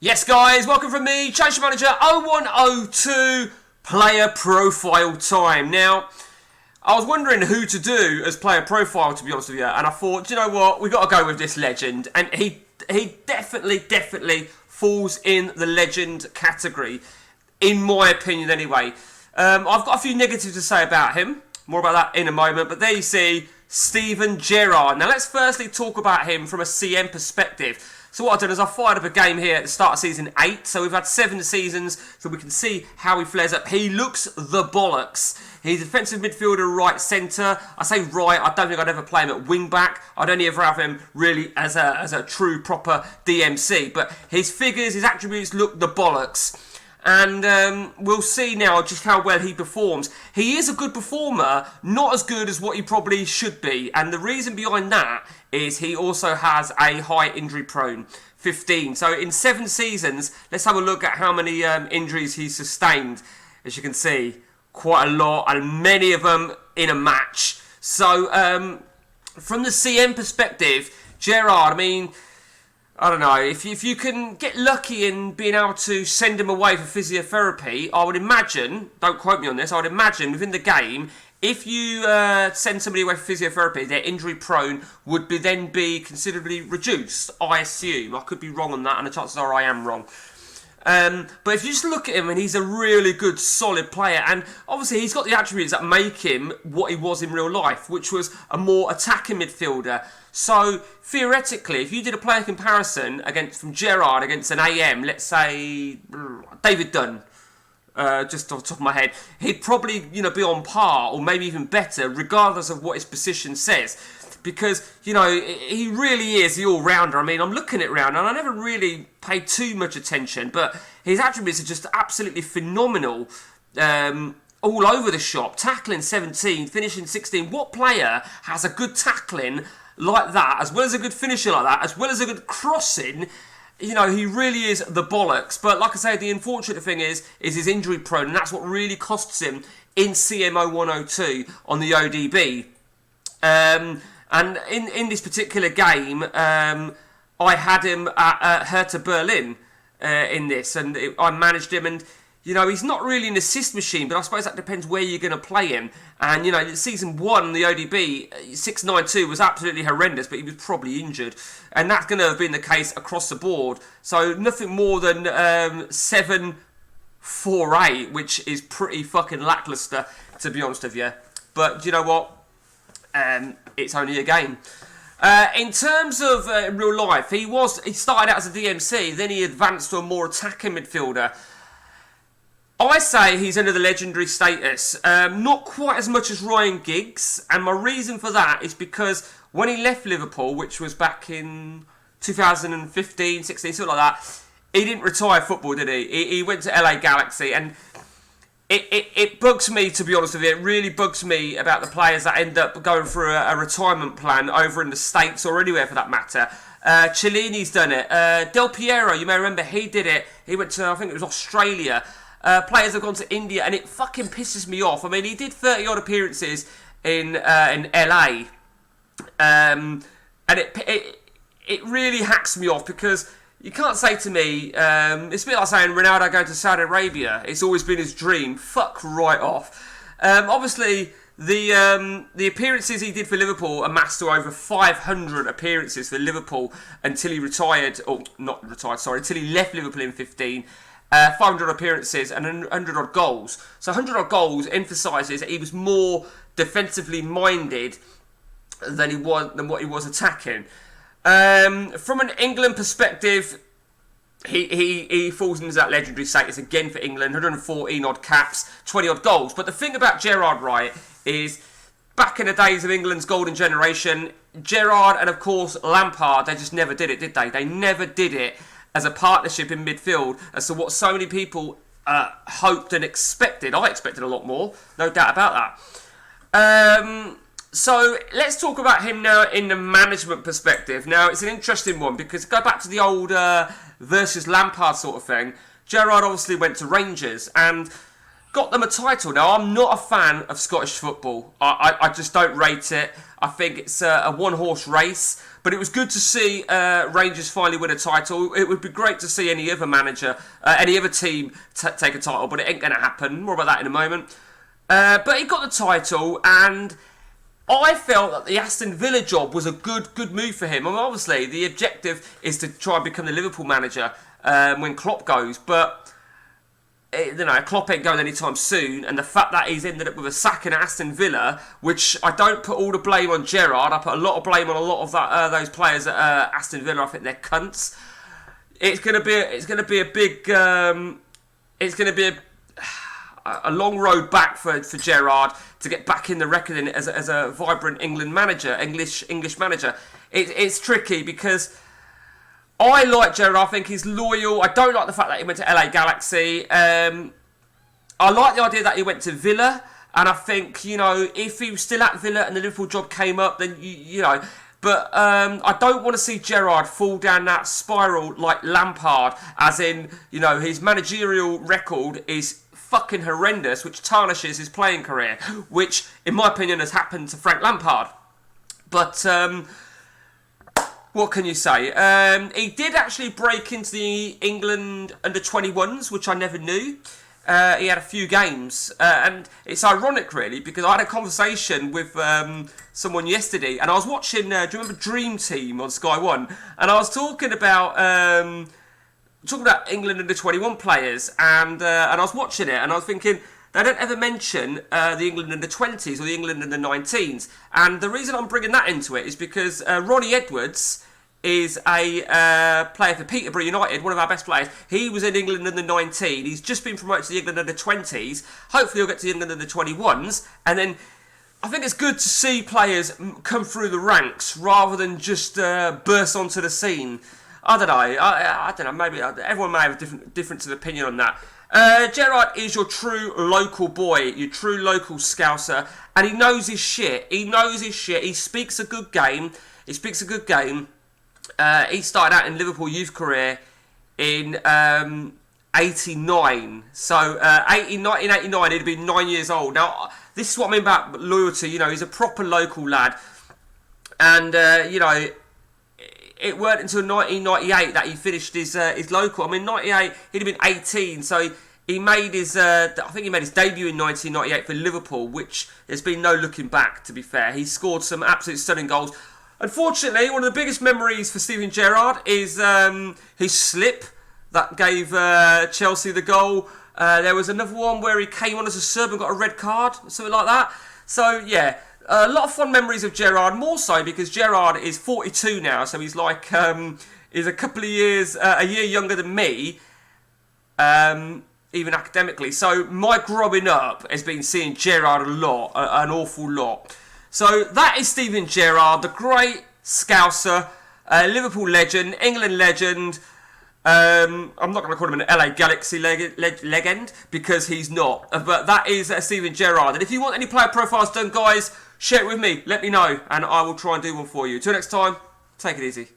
Yes, guys, welcome from me, Change Manager 0102 player profile time. Now, I was wondering who to do as player profile, to be honest with you, and I thought, do you know what, we've got to go with this legend, and he definitely falls in the legend category, in my opinion anyway. I've got a few negatives to say about him, more about that in a moment, but there you see Steven Gerrard. Now, let's firstly talk about him from a CM perspective. So what I've done is I've fired up a game here at the start of season 8. So we've had 7 seasons, so we can see how he flares up. He looks the bollocks. He's a defensive midfielder, right centre. I say right, I don't think I'd ever play him at wing back. I'd only ever have him really as a true, proper DMC. But his figures, his attributes look the bollocks. And we'll see now just how well he performs. He is a good performer, not as good as what he probably should be. And the reason behind that is he also has a high injury prone, 15. So in 7 seasons, let's have a look at how many injuries he's sustained. As you can see, quite a lot, and many of them in a match. So from the CM perspective, Gerrard, I mean, I don't know, if you can get lucky in being able to send him away for physiotherapy, I would imagine, don't quote me on this, I would imagine within the game, if you send somebody away for physiotherapy, their injury prone would then be considerably reduced, I assume. I could be wrong on that, and the chances are I am wrong. But if you just look at him, and he's a really good, solid player, and obviously he's got the attributes that make him what he was in real life, which was a more attacking midfielder. So theoretically, if you did a player comparison from Gerrard against an AM, let's say David Dunn, just off the top of my head, he'd probably be on par or maybe even better, regardless of what his position says. Because, he really is the all-rounder. I mean, I'm looking at round, and I never really paid too much attention, but his attributes are just absolutely phenomenal all over the shop. Tackling 17, finishing 16. What player has a good tackling like that, as well as a good finishing like that, as well as a good crossing? He really is the bollocks. But like I say, the unfortunate thing is his injury prone, and that's what really costs him in CMO 102 on the ODB. And in this particular game, I had him at Hertha Berlin in this, and I managed him, and he's not really an assist machine, but I suppose that depends where you're going to play him. And season 1, the ODB 692 was absolutely horrendous, but he was probably injured, and that's going to have been the case across the board. So nothing more than 7.48, which is pretty fucking lackluster, to be honest with you. But you know what? It's only a game. In terms of real life, he started out as a DMC, then he advanced to a more attacking midfielder. I say he's under the legendary status, not quite as much as Ryan Giggs, and my reason for that is because when he left Liverpool, which was back in 2015, 16, something like that, he didn't retire football, did he? He went to LA Galaxy, and it bugs me, to be honest with you. It really bugs me about the players that end up going for a retirement plan over in the States or anywhere for that matter. Cellini's done it. Del Piero, you may remember, he did it. He went to, I think it was Australia. Players have gone to India, and it fucking pisses me off. I mean, he did 30-odd appearances in LA. And it really hacks me off because you can't say to me, it's a bit like saying Ronaldo going to Saudi Arabia. It's always been his dream. Fuck right off. Obviously, the appearances he did for Liverpool amassed to over 500 appearances for Liverpool until he retired, until he left Liverpool in 15. 500 appearances and 100 odd goals. So 100 odd goals emphasises that he was more defensively minded than what he was attacking. From an England perspective, he falls into that legendary status again for England. 114 odd caps, 20 odd goals. But the thing about Gerrard, right, is back in the days of England's golden generation, Gerrard and of course Lampard, they just never did it, did they? They never did it as a partnership in midfield as to what so many people hoped and expected. I expected a lot more, no doubt about that. So let's talk about him now in the management perspective. Now, it's an interesting one because go back to the old versus Lampard sort of thing. Gerrard obviously went to Rangers and got them a title. Now, I'm not a fan of Scottish football. I just don't rate it. I think it's a one-horse race. But it was good to see Rangers finally win a title. It would be great to see any other manager, any other team take a title, but it ain't going to happen. More about that in a moment. But he got the title, and I felt that the Aston Villa job was a good move for him. I mean, obviously, the objective is to try and become the Liverpool manager when Klopp goes, but Klopp ain't going anytime soon, and the fact that he's ended up with a sack in Aston Villa, which I don't put all the blame on Gerrard, I put a lot of blame on a lot of those players at Aston Villa. I think they're cunts. It's going to be a big, it's going to be a long road back for Gerrard to get back in the reckoning as a vibrant English manager. It's tricky because I like Gerrard. I think he's loyal. I don't like the fact that he went to LA Galaxy. I like the idea that he went to Villa, and I think, if he was still at Villa and the Liverpool job came up, then but I don't want to see Gerrard fall down that spiral like Lampard, as in, his managerial record is fucking horrendous, which tarnishes his playing career, which, in my opinion, has happened to Frank Lampard. But what can you say? He did actually break into the England under-21s, which I never knew. He had a few games, and it's ironic, really, because I had a conversation with someone yesterday, and I was watching, do you remember Dream Team on Sky 1? And I was talking about England under-21 players, and I was watching it, and I was thinking, they don't ever mention the England under-20s or the England under-19s. And the reason I'm bringing that into it is because Ronnie Edwards is a player for Peterborough United, one of our best players. He was in England under-19. He's just been promoted to the England under-20s. Hopefully he'll get to the England under-21s. And then I think it's good to see players come through the ranks rather than just burst onto the scene. I don't know. I don't know. Maybe everyone may have a difference of opinion on that. Gerrard is your true local boy, your true local Scouser, and he knows his shit. He speaks a good game. He started out in Liverpool youth career in 89. So 1989, he'd have been 9 years old. Now, this is what I mean about loyalty. He's a proper local lad, and it weren't until 1998 that he finished his local. I mean, 98, he'd have been 18, so he made his, I think he made his debut in 1998 for Liverpool, which there's been no looking back, to be fair. He scored some absolute stunning goals. Unfortunately, one of the biggest memories for Steven Gerrard is his slip that gave Chelsea the goal. There was another one where he came on as a sub and got a red card, something like that. So, yeah. A lot of fond memories of Gerrard, more so because Gerrard is 42 now, so he's like, he's a couple of years, a year younger than me, even academically. So my growing up has been seeing Gerrard a lot, an awful lot. So that is Steven Gerrard, the great Scouser, Liverpool legend, England legend. I'm not going to call him an LA Galaxy legend because he's not. But that is Steven Gerrard. And if you want any player profiles done, guys, share it with me. Let me know, and I will try and do one for you. Till next time, take it easy.